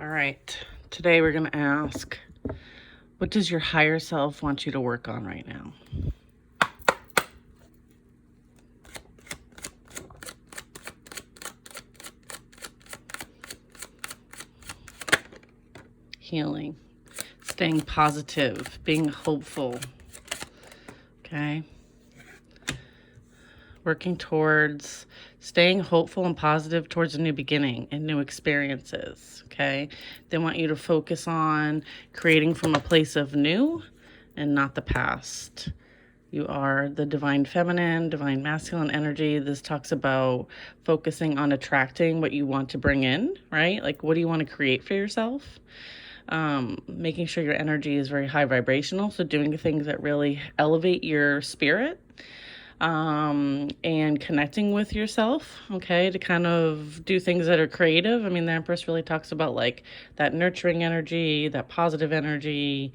All right, today we're going to ask, what does your higher self want you to work on right now? Healing, staying positive, being hopeful, okay? Working towards staying hopeful and positive towards a new beginning and new experiences, okay? They want you to focus on creating from a place of new and not the past. You are the divine feminine, divine masculine energy. This talks about focusing on attracting what you want to bring in, right? Like, what do you want to create for yourself? Making sure your energy is very high vibrational. So doing things that really elevate your spirit, and connecting with yourself, okay, to kind of do things that are creative. I mean, the Empress really talks about like that nurturing energy, that positive energy,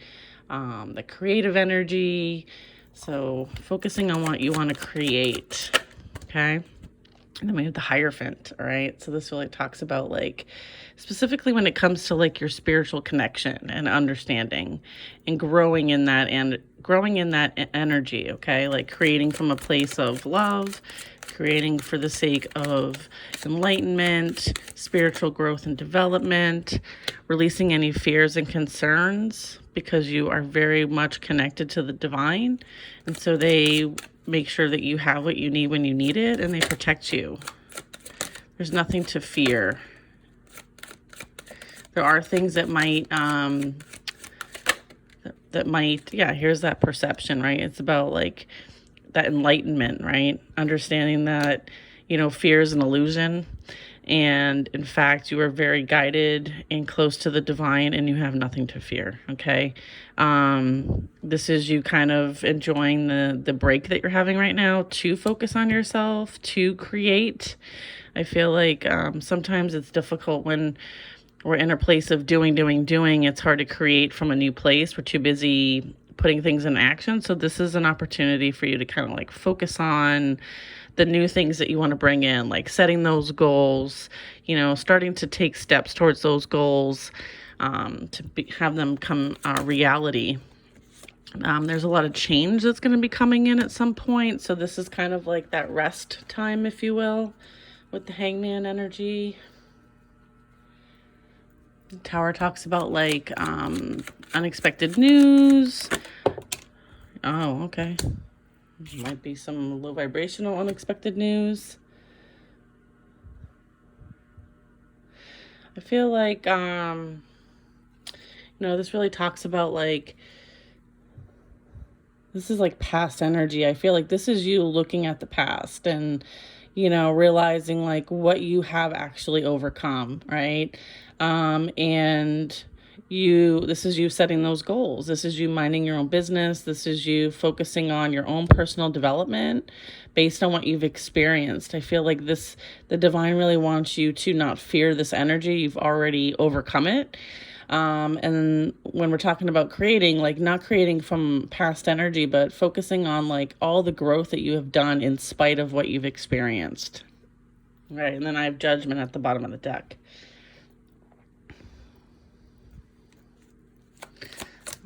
the creative energy. So focusing on what you want to create, okay? And then we have the Hierophant, all right? So this really talks about like, specifically when it comes to like your spiritual connection and understanding and growing in that energy, okay? Like creating from a place of love, creating for the sake of enlightenment, spiritual growth and development, releasing any fears and concerns because you are very much connected to the divine. And so they make sure that you have what you need when you need it, and they protect you. There's nothing to fear. There are things that might, here's that perception, right? It's about like that enlightenment, right? Understanding that, fear is an illusion. And in fact, you are very guided and close to the divine, and you have nothing to fear, okay? This is you kind of enjoying the break that you're having right now to focus on yourself, to create. I feel like sometimes it's difficult when we're in a place of doing. It's hard to create from a new place. We're too busy putting things in action. So this is an opportunity for you to kind of like focus on the new things that you want to bring in, like setting those goals, starting to take steps towards those goals, have them come reality. There's a lot of change that's going to be coming in at some point. So this is kind of like that rest time, if you will, with the Hangman energy. The Tower talks about like unexpected news. Oh, okay. Might be some low vibrational unexpected news. I feel like, this really talks about like, this is like past energy. I feel like this is you looking at the past and, realizing like what you have actually overcome, right? And this is you setting those goals. This is you minding your own business. This is you focusing on your own personal development based on what you've experienced. I feel like the divine really wants you to not fear this energy. You've already overcome it. And when we're talking about creating, like not creating from past energy, but focusing on like all the growth that you have done in spite of what you've experienced. Right. And then I have Judgment at the bottom of the deck.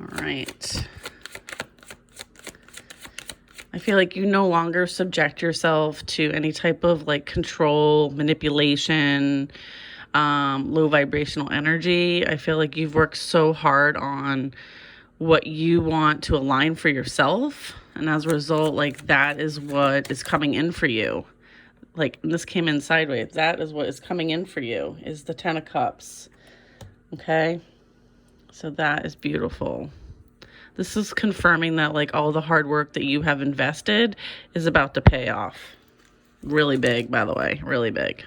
All right. I feel like you no longer subject yourself to any type of like control, manipulation, low vibrational energy. I feel like you've worked so hard on what you want to align for yourself. And as a result, like that is what is coming in for you. Like this came in sideways. That is what is coming in for you, is the 10 of Cups. Okay. So that is beautiful. This is confirming that like all the hard work that you have invested is about to pay off. Really big, by the way, really big.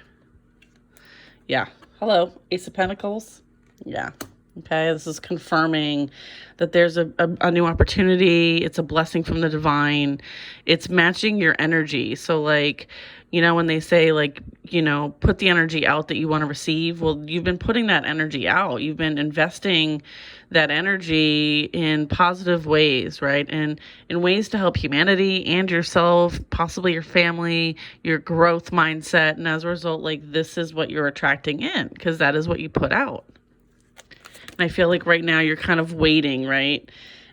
Yeah. Hello, Ace of Pentacles. Yeah. Okay. This is confirming that there's a new opportunity. It's a blessing from the divine. It's matching your energy. So like, when they say like, put the energy out that you want to receive. Well, you've been putting that energy out. You've been investing that energy in positive ways, right? And in ways to help humanity and yourself, possibly your family, your growth mindset. And as a result, like this is what you're attracting in because that is what you put out. And I feel like right now you're kind of waiting, right?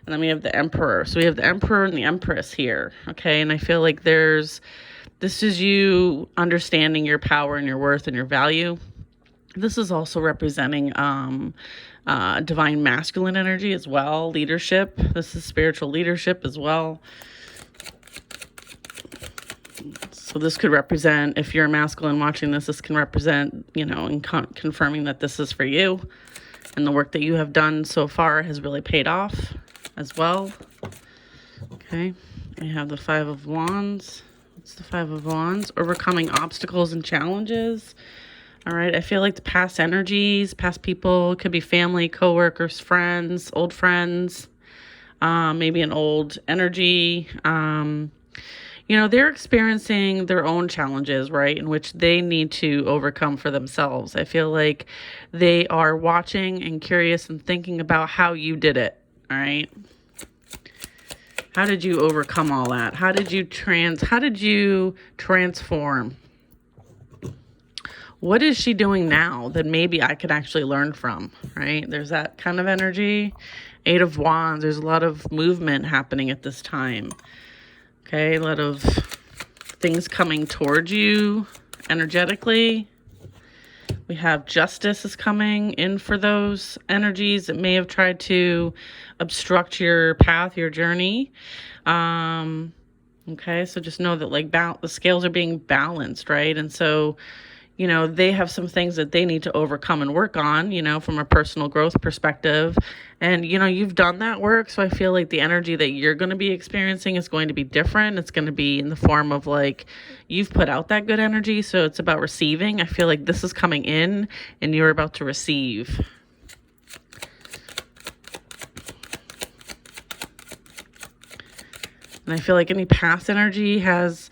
And then we have the Emperor. So we have the Emperor and the Empress here, okay? And I feel like this is you understanding your power and your worth and your value. This is also representing divine masculine energy as well, leadership. This is spiritual leadership as well. So this could represent, if you're a masculine watching this can represent, and confirming that this is for you. And the work that you have done so far has really paid off as well. Okay, we have the Five of Wands. It's the Five of Wands, overcoming obstacles and challenges. All right, I feel like the past energies, past people, could be family, coworkers, friends, old friends, maybe an old energy. They're experiencing their own challenges, right, in which they need to overcome for themselves. I feel like they are watching and curious and thinking about how you did it, all right? How did you overcome all that? How did you transform? What is she doing now that maybe I could actually learn from, right? There's that kind of energy. Eight of Wands, there's a lot of movement happening at this time. Okay, a lot of things coming towards you energetically. We have Justice is coming in for those energies that may have tried to obstruct your path, your journey. Okay, so just know that the scales are being balanced, right? And so, they have some things that they need to overcome and work on, from a personal growth perspective. And, you've done that work. So I feel like the energy that you're going to be experiencing is going to be different. It's going to be in the form of you've put out that good energy. So it's about receiving. I feel like this is coming in and you're about to receive. And I feel like any past energy has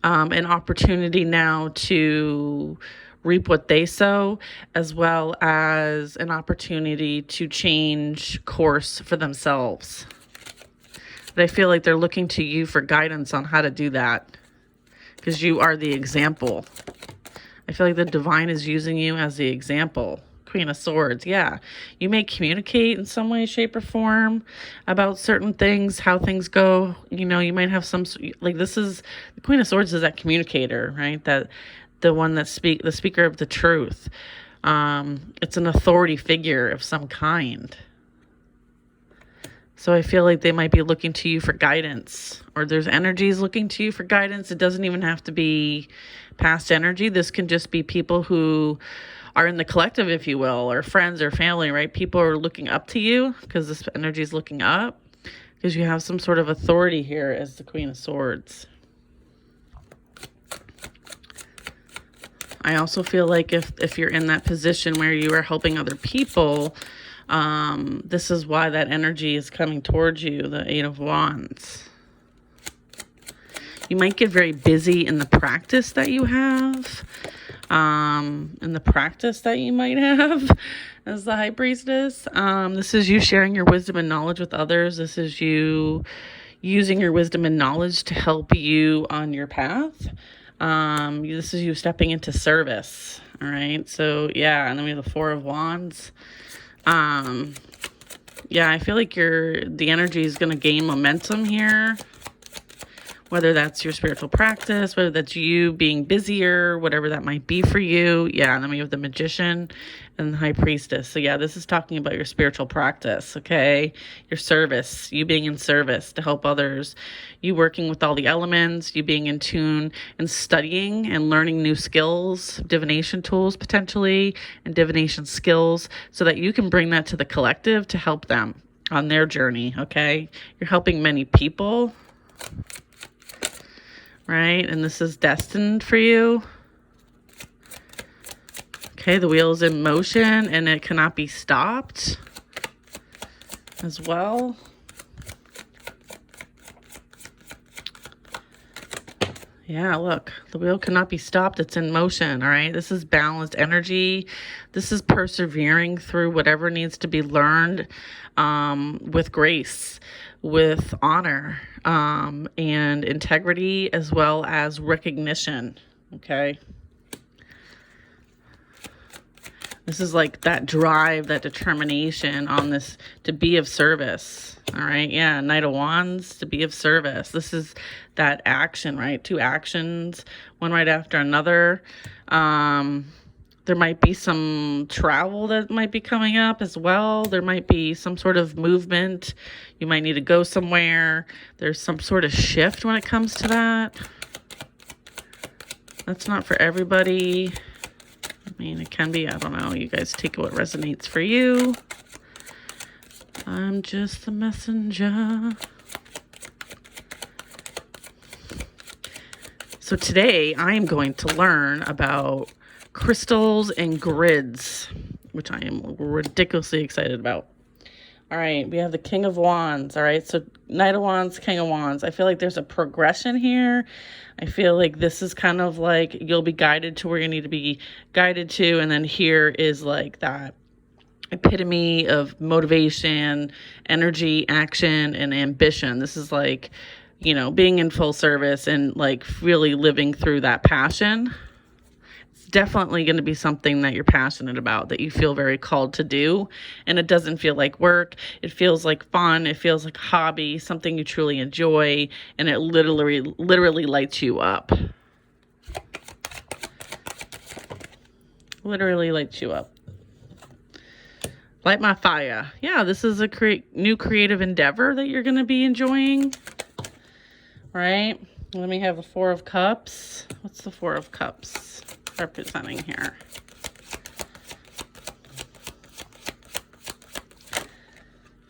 an opportunity now to reap what they sow, as well as an opportunity to change course for themselves. But I feel like they're looking to you for guidance on how to do that, because you are the example. I feel like the divine is using you as the example. Queen of Swords, yeah. You may communicate in some way, shape, or form about certain things, how things go. You might have some, this is, the Queen of Swords is that communicator, right? That the one that the speaker of the truth. It's an authority figure of some kind. So I feel like they might be looking to you for guidance, or there's energies looking to you for guidance. It doesn't even have to be past energy. This can just be people who are in the collective, if you will, or friends or family, right? People are looking up to you because this energy is looking up, because you have some sort of authority here as the Queen of Swords. I also feel like if you're in that position where you are helping other people, this is why that energy is coming towards you, the Eight of Wands. You might get very busy in the practice that you have. In the practice that you might have as the High Priestess. This is you sharing your wisdom and knowledge with others. This is you using your wisdom and knowledge to help you on your path. This is you stepping into service. All right. So yeah. And then we have the Four of Wands. Yeah, I feel like the energy is going to gain momentum here. Whether that's your spiritual practice, whether that's you being busier, whatever that might be for you. Yeah, and then we have the Magician and the High Priestess. So yeah, this is talking about your spiritual practice, okay? Your service, you being in service to help others, you working with all the elements, you being in tune and studying and learning new skills, divination tools potentially, and divination skills, so that you can bring that to the collective to help them on their journey, okay? You're helping many people. Right? And this is destined for you. Okay, the wheel is in motion and it cannot be stopped as well. Yeah, look, the wheel cannot be stopped. It's in motion, all right? This is balanced energy. This is persevering through whatever needs to be learned with grace, with honor, and integrity, as well as recognition, okay? This is like that drive, that determination on this to be of service. All right. Yeah. Knight of Wands, to be of service. This is that action, right? Two actions, one right after another. There might be some travel that might be coming up as well. There might be some sort of movement. You might need to go somewhere. There's some sort of shift when it comes to that. That's not for everybody. I mean, it can be, I don't know. You guys take what resonates for you. I'm just the messenger. So today I am going to learn about crystals and grids, which I am ridiculously excited about. All right, we have the King of Wands. All right, so Knight of Wands, King of Wands. I feel like there's a progression here. I feel like this is kind of like you'll be guided to where you need to be guided to. And then here is like that epitome of motivation, energy, action, and ambition. This is like, you know, being in full service and like really living through that passion. Definitely going to be something that you're passionate about, that you feel very called to do. And it doesn't feel like work. It feels like fun. It feels like a hobby, something you truly enjoy. And it literally lights you up. Literally lights you up. Light my fire. Yeah, this is a new creative endeavor that you're going to be enjoying. Right? Let me have the Four of Cups. What's the Four of Cups representing here?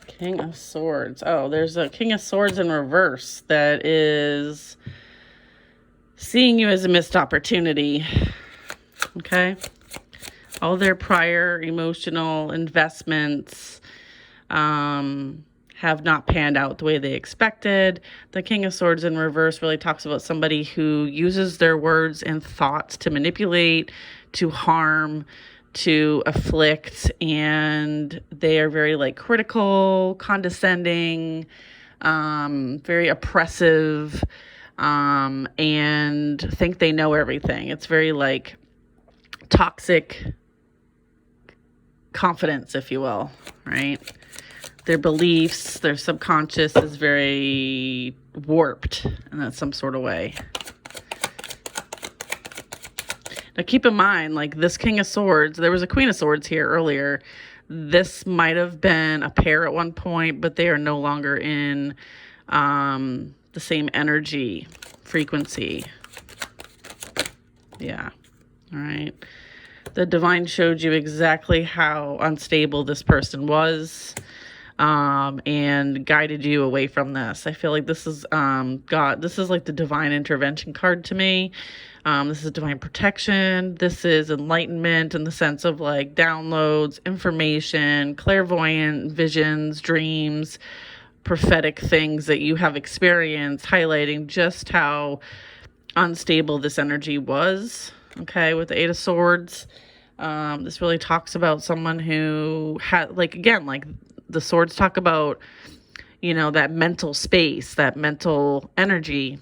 King of Swords. Oh, there's a King of Swords in reverse that is seeing you as a missed opportunity. Okay? All their prior emotional investments have not panned out the way they expected. The King of Swords in reverse really talks about somebody who uses their words and thoughts to manipulate, to harm, to afflict, and they are very like critical, condescending, very oppressive, and think they know everything. It's very like toxic confidence, if you will, right? Their beliefs, their subconscious is very warped in some sort of way. Now keep in mind, like this King of Swords, there was a Queen of Swords here earlier. This might have been a pair at one point, but they are no longer in the same energy frequency. Yeah. All right. The divine showed you exactly how unstable this person was. And guided you away from this. I feel like this is God. This is like the divine intervention card to me. This is divine protection. This is enlightenment in the sense of like downloads, information, clairvoyant visions, dreams, prophetic things that you have experienced, highlighting just how unstable this energy was. Okay, with the Eight of Swords. This really talks about someone who had, like, again, like the swords talk about, you know, that mental space, that mental energy.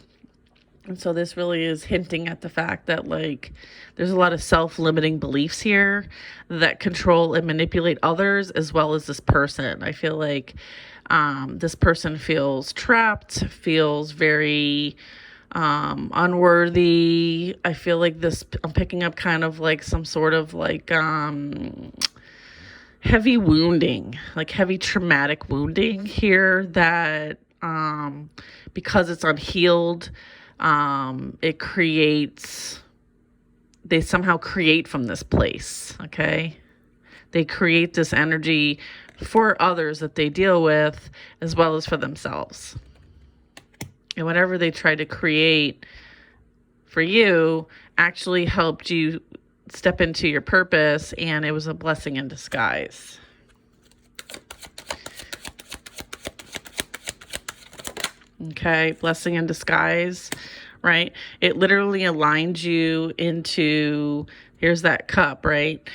And so this really is hinting at the fact that, like, there's a lot of self-limiting beliefs here that control and manipulate others as well as this person. I feel like this person feels trapped, feels very unworthy. I feel like this, I'm picking up kind of like some sort of like heavy wounding, like heavy traumatic wounding here that because it's unhealed, it creates, they somehow create from this place, okay? They create this energy for others that they deal with as well as for themselves. And whatever they tried to create for you actually helped you step into your purpose, and it was a blessing in disguise. Okay, blessing in disguise, right? It literally aligned you into, here's that cup, right?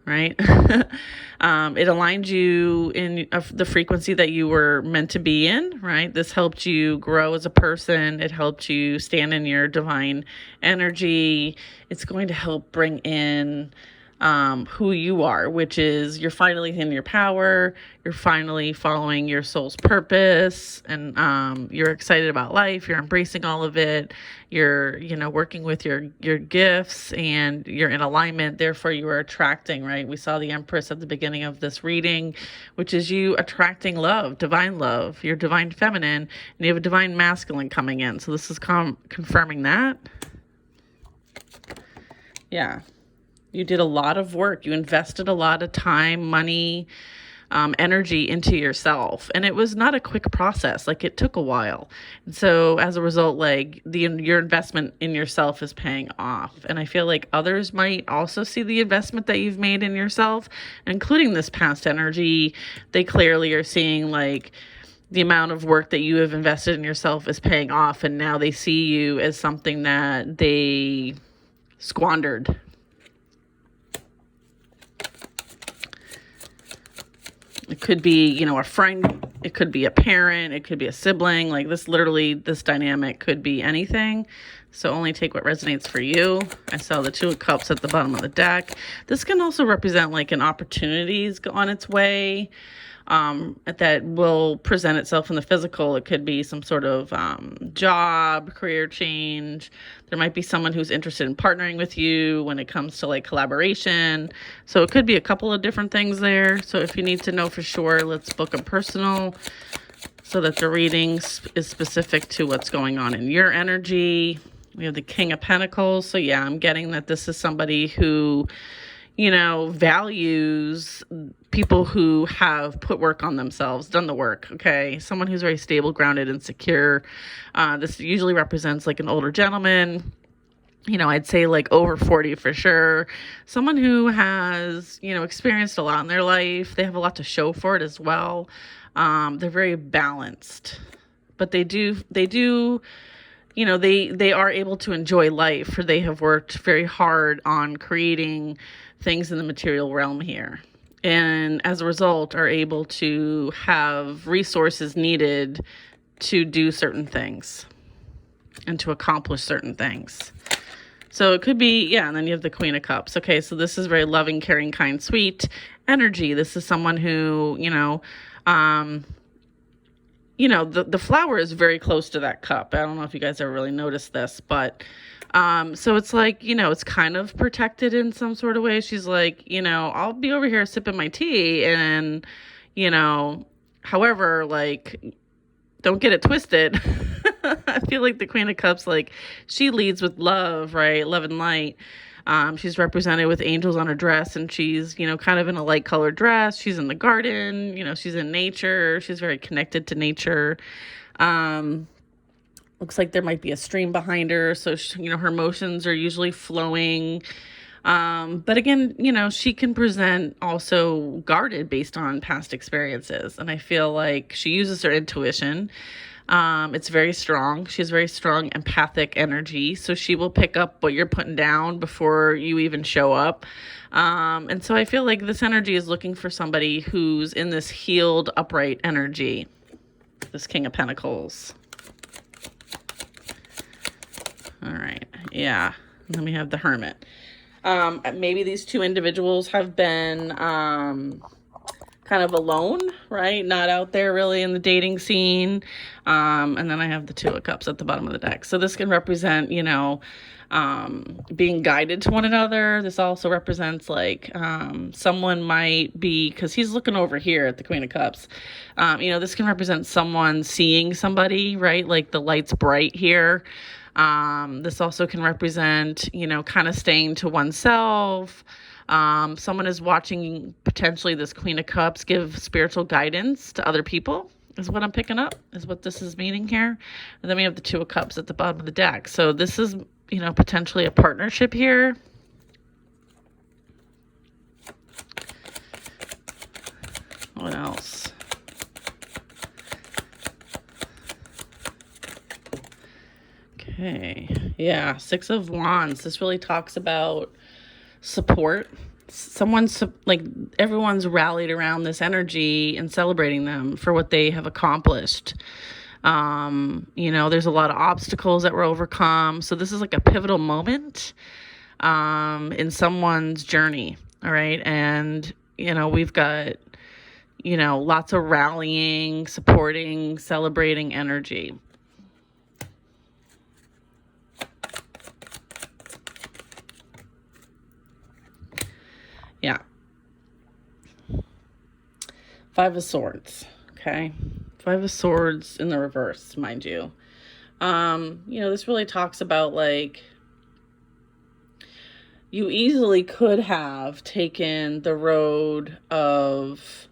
Right? It aligned you in the frequency that you were meant to be in, right? This helped you grow as a person. It helped you stand in your divine energy. It's going to help bring in who you are, which is you're finally in your power, you're finally following your soul's purpose, and you're excited about life, you're embracing all of it, you're, working with your gifts, and you're in alignment, therefore you are attracting, right? We saw the Empress at the beginning of this reading, which is you attracting love, your divine feminine, and you have a divine masculine coming in. So this is confirming that. Yeah. You did a lot of work. You invested a lot of time, money, energy into yourself. And it was not a quick process. Like, it took a while. And so as a result, like, your investment in yourself is paying off. And I feel like others might also see the investment that you've made in yourself, including this past energy. They clearly are seeing, like, the amount of work that you have invested in yourself is paying off. And now they see you as something that they squandered. It could be, a friend, it could be a parent, it could be a sibling. Like, this dynamic could be anything. So only take what resonates for you. I saw the Two of Cups at the bottom of the deck. This can also represent like an opportunity on its way, that will present itself in the physical. It could be some sort of job, career change. There might be someone who's interested in partnering with you when it comes to like collaboration. So it could be a couple of different things there. So if you need to know for sure, let's book a personal so that the reading is specific to what's going on in your energy. We have the King of Pentacles. So yeah, I'm getting that this is somebody who, values people who have put work on themselves, done the work, okay? Someone who's very stable, grounded, and secure. This usually represents like an older gentleman, I'd say like over 40 for sure. Someone who has, experienced a lot in their life. They have a lot to show for it as well. They're very balanced, but they are able to enjoy life, for they have worked very hard on creating things in the material realm here. And as a result, are able to have resources needed to do certain things and to accomplish certain things. So it could be, and then you have the Queen of Cups. Okay, so this is very loving, caring, kind, sweet energy. This is someone who, the flower is very close to that cup. I don't know if you guys ever really noticed this, but so it's like, it's kind of protected in some sort of way. She's like, I'll be over here sipping my tea and, however, like, don't get it twisted. I feel like the Queen of Cups, like, she leads with love, right? Love and light. She's represented with angels on her dress, and she's, kind of in a light colored dress. She's in the garden, she's in nature. She's very connected to nature. Looks like there might be a stream behind her. So, her emotions are usually flowing. But again, she can present also guarded based on past experiences. And I feel like she uses her intuition. It's very strong. She has very strong empathic energy. So she will pick up what you're putting down before you even show up. And so I feel like this energy is looking for somebody who's in this healed, upright energy. This King of Pentacles. All right. Yeah. And then we have the Hermit. Maybe these two individuals have been kind of alone, right? Not out there really in the dating scene. And then I have the Two of Cups at the bottom of the deck. So this can represent, being guided to one another. This also represents like someone might be, because he's looking over here at the Queen of Cups. This can represent someone seeing somebody, right? Like the light's bright here. This also can represent, kind of staying to oneself. Someone is watching potentially this Queen of Cups give spiritual guidance to other people, is what I'm picking up, is what this is meaning here. And then we have the Two of Cups at the bottom of the deck. So this is, potentially a partnership here. What else? Okay. Yeah. Six of Wands. This really talks about support. Someone's like, everyone's rallied around this energy and celebrating them for what they have accomplished. There's a lot of obstacles that were overcome. So this is like a pivotal moment in someone's journey. All right. And, we've got, lots of rallying, supporting, celebrating energy. Yeah. Five of Swords. Okay. Five of Swords in the reverse, mind you. This really talks about like you easily could have taken the road of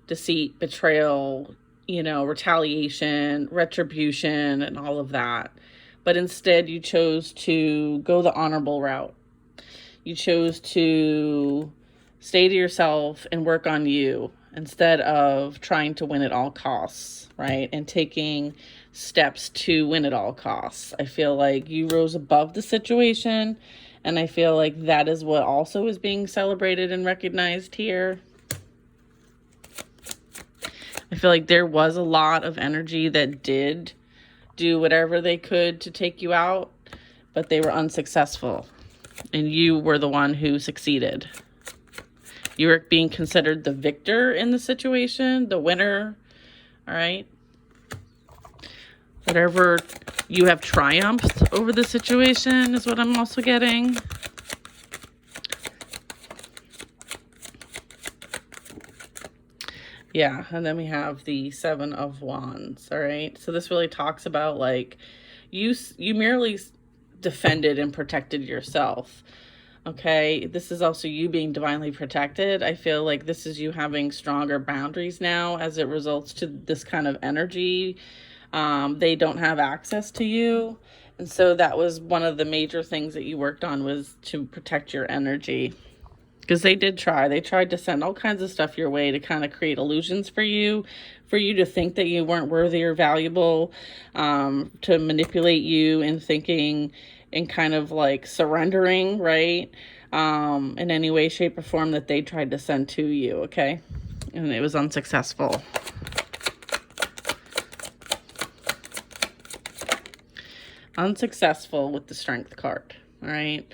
deceit, betrayal, retaliation, retribution, and all of that. But instead, you chose to go the honorable route. You chose to stay to yourself and work on you instead of trying to win at all costs, right? And taking steps to win at all costs. I feel like you rose above the situation, and I feel like that is what also is being celebrated and recognized here. I feel like there was a lot of energy that did do whatever they could to take you out, but they were unsuccessful. And you were the one who succeeded. You were being considered the victor in the situation, the winner. All right. Whatever, you have triumphed over the situation is what I'm also getting. Yeah, and then we have the Seven of Wands, all right? So this really talks about, like, you merely defended and protected yourself, okay? This is also you being divinely protected. I feel like this is you having stronger boundaries now as it results to this kind of energy. They don't have access to you. And so that was one of the major things that you worked on, was to protect your energy. Because they did try. They tried to send all kinds of stuff your way to kind of create illusions for you to think that you weren't worthy or valuable, to manipulate you in thinking and kind of like surrendering, right? In any way, shape, or form that they tried to send to you, okay? And it was unsuccessful. Unsuccessful with the Strength card, all right?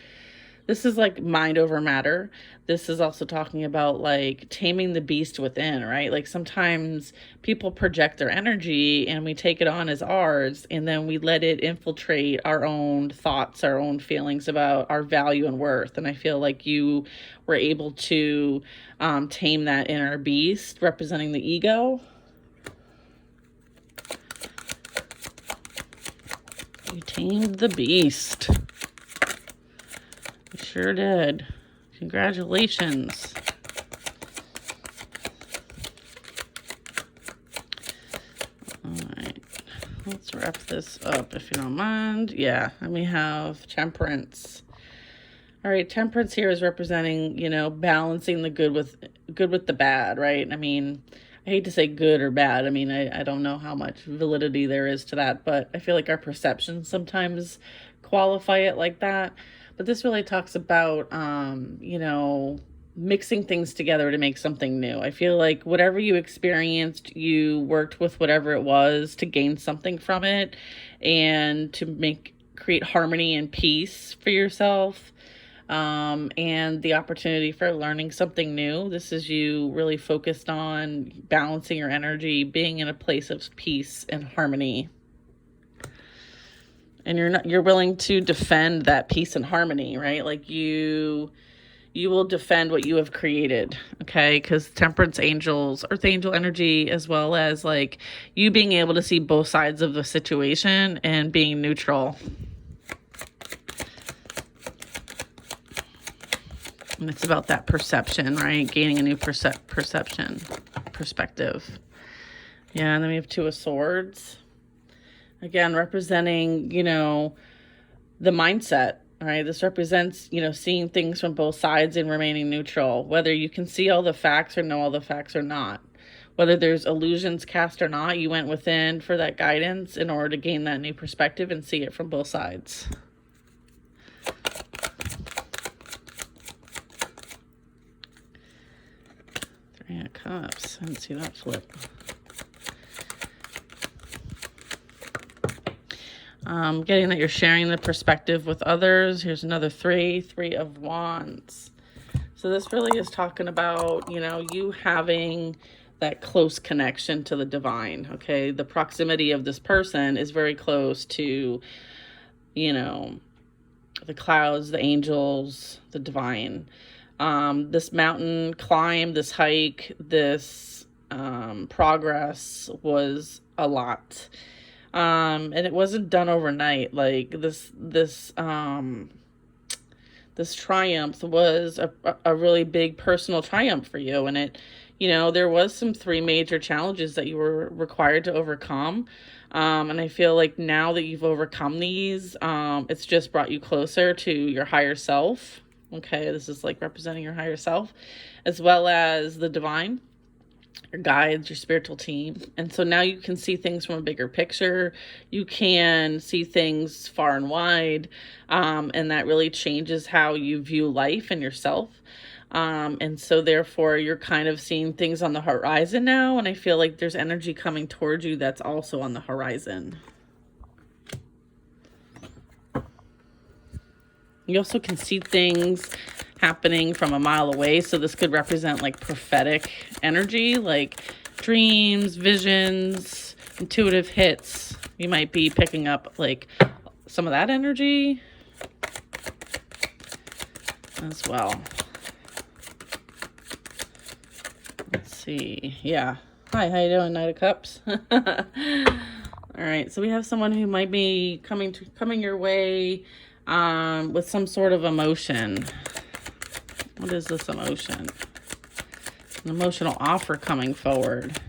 This is like mind over matter. This is also talking about like taming the beast within, right? Like sometimes people project their energy and we take it on as ours, and then we let it infiltrate our own thoughts, our own feelings about our value and worth. And I feel like you were able to tame that inner beast representing the ego. You tamed the beast. You sure did. Congratulations. All right. Let's wrap this up if you don't mind. Yeah, and we have Temperance. All right, Temperance here is representing, balancing the good with the bad, right? I mean, I hate to say good or bad. I mean, I don't know how much validity there is to that, but I feel like our perceptions sometimes qualify it like that. But this really talks about, mixing things together to make something new. I feel like whatever you experienced, you worked with whatever it was to gain something from it and to create harmony and peace for yourself. And the opportunity for learning something new. This is you really focused on balancing your energy, being in a place of peace and harmony. And you're willing to defend that peace and harmony, right? Like you will defend what you have created, okay? Because Temperance angels, Earth angel energy, as well as like you being able to see both sides of the situation and being neutral. And it's about that perception, right? Gaining a new perception, perspective. Yeah, and then we have Two of Swords. Again, representing, the mindset, all right? This represents, seeing things from both sides and remaining neutral. Whether you can see all the facts or know all the facts or not. Whether there's illusions cast or not, you went within for that guidance in order to gain that new perspective and see it from both sides. Three of Cups. I didn't see that flip. Getting that you're sharing the perspective with others. Here's another three of Wands. So So this really is talking about, you know, you having that close connection to the divine, okay? The proximity of this person is very close to, you know, the clouds, the angels, the divine. This mountain climb, this hike, this progress was a lot. And it wasn't done overnight. Like this triumph was a really big personal triumph for you. And it, you know, there was some 3 major challenges that you were required to overcome. And I feel like now that you've overcome these, it's just brought you closer to your higher self. Okay, this is like representing your higher self, as well as the divine, your guides, your spiritual team. And so now you can see things from a bigger picture. You can see things far and wide. And that really changes how you view life and yourself. And so therefore you're kind of seeing things on the horizon now. And I feel like there's energy coming towards you that's also on the horizon. You also can see things happening from a mile away. So this could represent like prophetic energy, like dreams, visions, intuitive hits. You might be picking up like some of that energy as well. Let's see. Yeah. Hi, how you doing, Knight of Cups? All right. So we have someone who might be coming your way with some sort of emotion. What is this emotion? An emotional offer coming forward.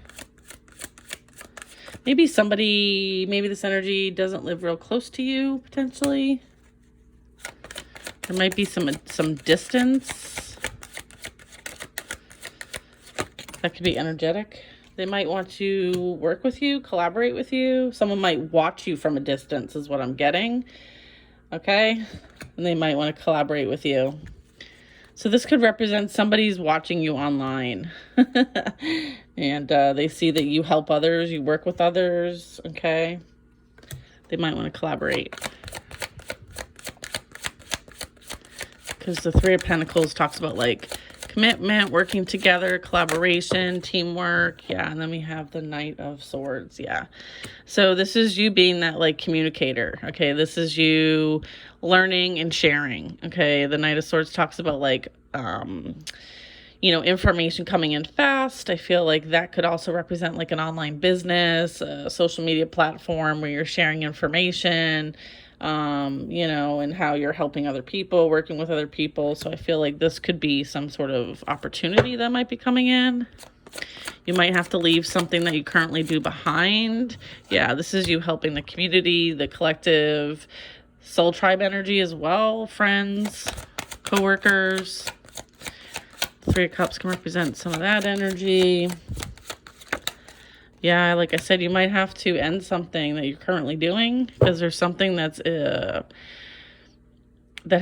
Maybe this energy doesn't live real close to you, potentially. There might be some distance. That could be energetic. They might want to work with you, collaborate with you. Someone might watch you from a distance is what I'm getting. Okay? And they might want to collaborate with you. So this could represent somebody's watching you online. And they see that you help others, you work with others, okay? They might want to collaborate. Because the 3 of Pentacles talks about like commitment, working together, collaboration, teamwork. Yeah, and then we have the Knight of Swords. Yeah. So this is you being that like communicator. Okay, this is you learning and sharing. Okay, the Knight of Swords talks about like, you know, information coming in fast. I feel like that could also represent like an online business, a social media platform where you're sharing information, you know, and how you're helping other people, working with other people. So I feel like this could be some sort of opportunity that might be coming in. You might have to leave something that you currently do behind. Yeah, this is you helping the community, the collective, soul tribe energy as well, friends, co-workers. 3 of Cups can represent some of that energy. Yeah, like I said, you might have to end something that you're currently doing because there's something that's that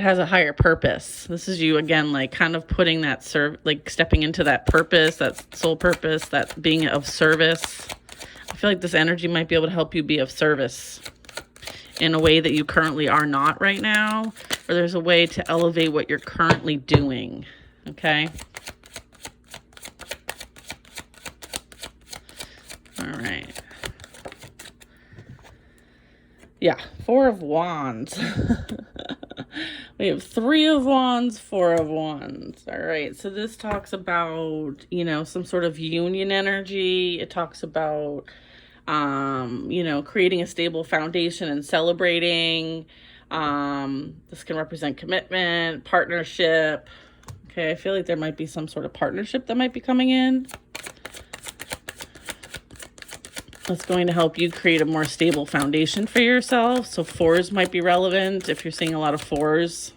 has a higher purpose. This is you again, like kind of putting that like stepping into that purpose, that soul purpose, that being of service. I feel like this energy might be able to help you be of service in a way that you currently are not right now, or there's a way to elevate what you're currently doing. Okay. All right. Yeah, 4 of Wands. We have 3 of Wands, 4 of Wands. All right, so this talks about, you know, some sort of union energy. It talks about, you know, creating a stable foundation and celebrating. This can represent commitment, partnership. Okay, I feel like there might be some sort of partnership that might be coming in. That's going to help you create a more stable foundation for yourself. So 4s might be relevant if you're seeing a lot of 4s.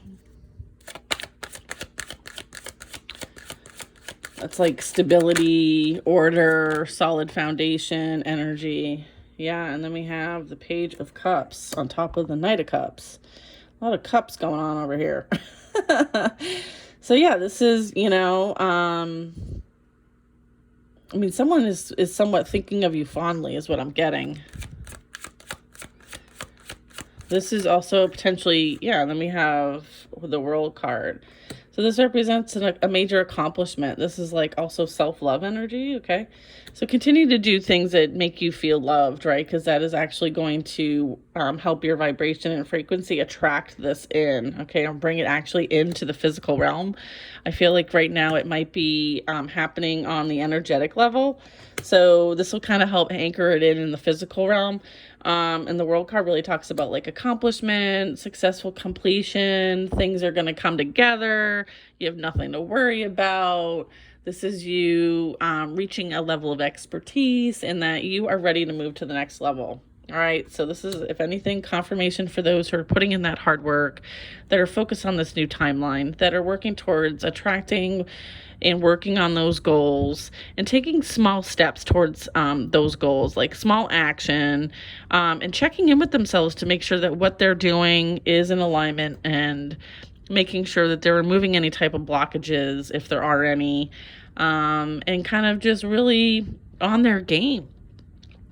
That's like stability, order, solid foundation, energy. Yeah, and then we have the Page of Cups on top of the Knight of Cups. A lot of cups going on over here. So yeah, this is, you know, I mean, someone is somewhat thinking of you fondly is what I'm getting. This is also potentially, yeah, then we have the World card. So this represents a major accomplishment. This is like also self-love energy, okay? So continue to do things that make you feel loved, right? Because that is actually going to help your vibration and frequency attract this in, okay? And bring it actually into the physical realm. I feel like right now it might be happening on the energetic level. So this will kind of help anchor it in the physical realm. And the World card really talks about like accomplishment, successful completion, things are going to come together. You have nothing to worry about. This is you reaching a level of expertise and that you are ready to move to the next level. All right, so this is, if anything, confirmation for those who are putting in that hard work, that are focused on this new timeline, that are working towards attracting and working on those goals and taking small steps towards those goals, like small action, and checking in with themselves to make sure that what they're doing is in alignment and making sure that they're removing any type of blockages, if there are any, and kind of just really on their game.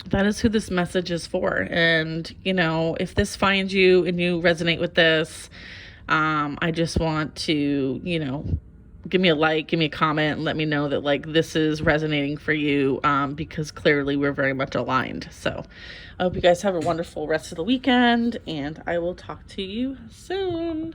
That is who this message is for. And, you know, if this finds you and you resonate with this, I just want to, you know, give me a like, give me a comment, and let me know that like this is resonating for you, because clearly we're very much aligned. So I hope you guys have a wonderful rest of the weekend, and I will talk to you soon.